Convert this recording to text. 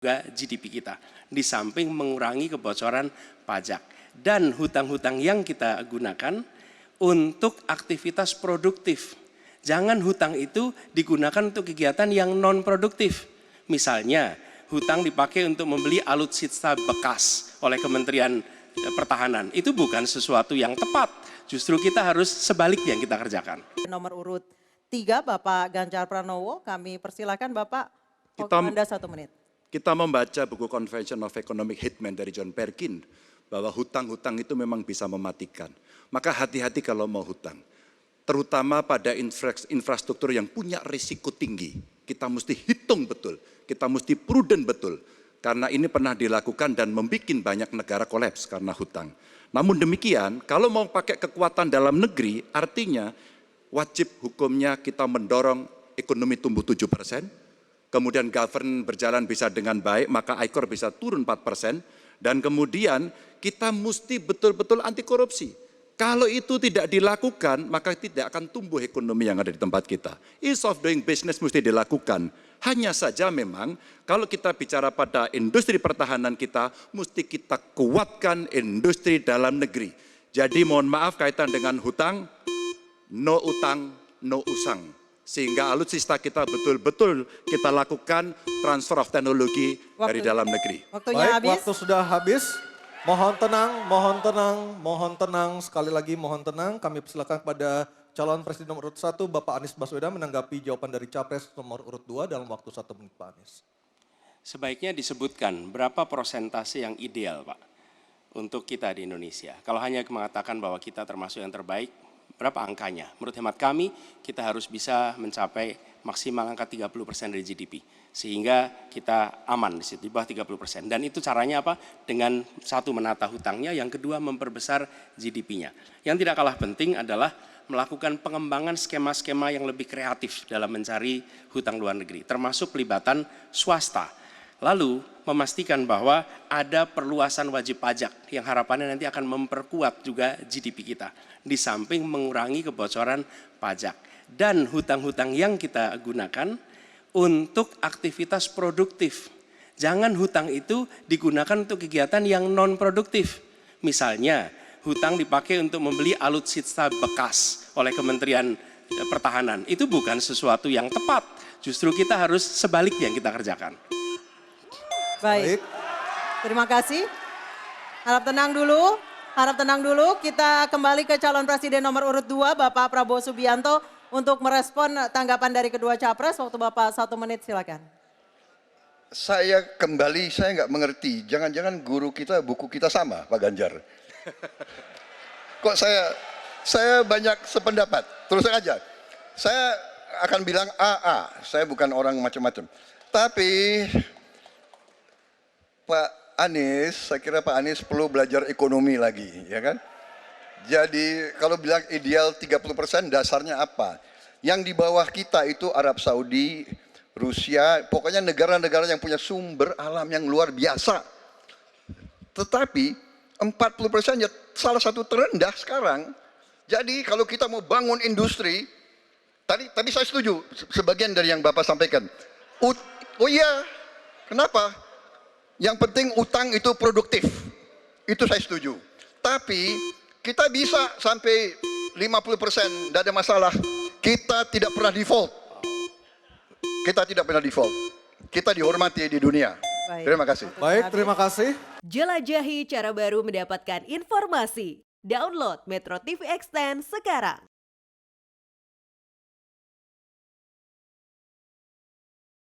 juga GDP kita, di samping mengurangi kebocoran pajak. Dan hutang-hutang yang kita gunakan untuk aktivitas produktif. Jangan hutang itu digunakan untuk kegiatan yang non-produktif. Misalnya, hutang dipakai untuk membeli alutsista bekas oleh Kementerian Pertahanan. Itu bukan sesuatu yang tepat. Justru kita harus sebaliknya yang kita kerjakan. Nomor urut 3, Bapak Ganjar Pranowo. Kami persilakan Bapak, waktu Anda 1 menit. Kita membaca buku Convention of Economic Hitman dari John Perkin, bahwa hutang-hutang itu memang bisa mematikan. Maka hati-hati kalau mau hutang. Terutama pada infrastruktur yang punya risiko tinggi. Kita mesti hitung betul, kita mesti prudent betul. Karena ini pernah dilakukan dan membuat banyak negara kolaps karena hutang. Namun demikian, kalau mau pakai kekuatan dalam negeri, artinya wajib hukumnya kita mendorong ekonomi tumbuh 7%, kemudian govern berjalan bisa dengan baik, maka ICOR bisa turun 4%, dan kemudian kita mesti betul-betul anti korupsi. Kalau itu tidak dilakukan, maka tidak akan tumbuh ekonomi yang ada di tempat kita. Ease of doing business mesti dilakukan. Hanya saja memang kalau kita bicara pada industri pertahanan kita, mesti kita kuatkan industri dalam negeri. Jadi mohon maaf kaitan dengan hutang, no utang, no usang. Sehingga alutsista kita betul-betul kita lakukan transfer of teknologi dari dalam negeri. Waktunya habis. Waktu sudah habis. Mohon tenang, mohon tenang, mohon tenang. Sekali lagi mohon tenang. Kami persilakan kepada calon presiden nomor urut 1, Bapak Anies Baswedan menanggapi jawaban dari capres nomor urut 2 dalam waktu 1 menit, Pak Anies. Sebaiknya disebutkan berapa persentase yang ideal, Pak, untuk kita di Indonesia. Kalau hanya mengatakan bahwa kita termasuk yang terbaik, berapa angkanya? Menurut hemat kami, kita harus bisa mencapai maksimal angka 30% dari GDP. Sehingga kita aman di situ, di bawah 30%. Dan itu caranya apa? Dengan satu menata hutangnya, yang kedua memperbesar GDP-nya. Yang tidak kalah penting adalah melakukan pengembangan skema-skema yang lebih kreatif dalam mencari hutang luar negeri, termasuk pelibatan swasta. Lalu memastikan bahwa ada perluasan wajib pajak yang harapannya nanti akan memperkuat juga GDP kita. Di samping mengurangi kebocoran pajak. Dan hutang-hutang yang kita gunakan untuk aktivitas produktif. Jangan hutang itu digunakan untuk kegiatan yang non-produktif. Misalnya, hutang dipakai untuk membeli alutsista bekas oleh Kementerian Pertahanan. Itu bukan sesuatu yang tepat. Justru kita harus sebaliknya yang kita kerjakan. Baik. Terima kasih. Harap tenang dulu. Harap tenang dulu. Kita kembali ke calon presiden nomor urut 2, Bapak Prabowo Subianto, untuk merespon tanggapan dari kedua capres. Waktu Bapak 1 menit, silakan. Saya nggak mengerti. Jangan-jangan guru kita, buku kita sama, Pak Ganjar. Kok saya banyak sependapat. Terus aja. Saya akan bilang AA. Saya bukan orang macam-macam. Tapi Pak Anies, saya kira Pak Anies perlu belajar ekonomi lagi, ya kan? Jadi kalau bilang ideal 30%, dasarnya apa? Yang di bawah kita itu Arab Saudi, Rusia, pokoknya negara-negara yang punya sumber alam yang luar biasa. Tetapi 40% ya salah satu terendah sekarang. Jadi kalau kita mau bangun industri, tadi saya setuju sebagian dari yang Bapak sampaikan. Oh iya, kenapa? Yang penting utang itu produktif. Itu saya setuju. Tapi kita bisa sampai 50%, tidak ada masalah. Kita tidak pernah default. Kita tidak pernah default. Kita dihormati di dunia. Baik. Terima kasih. Baik, terima kasih. Jelajahi cara baru mendapatkan informasi. Download Metro TV Extend sekarang.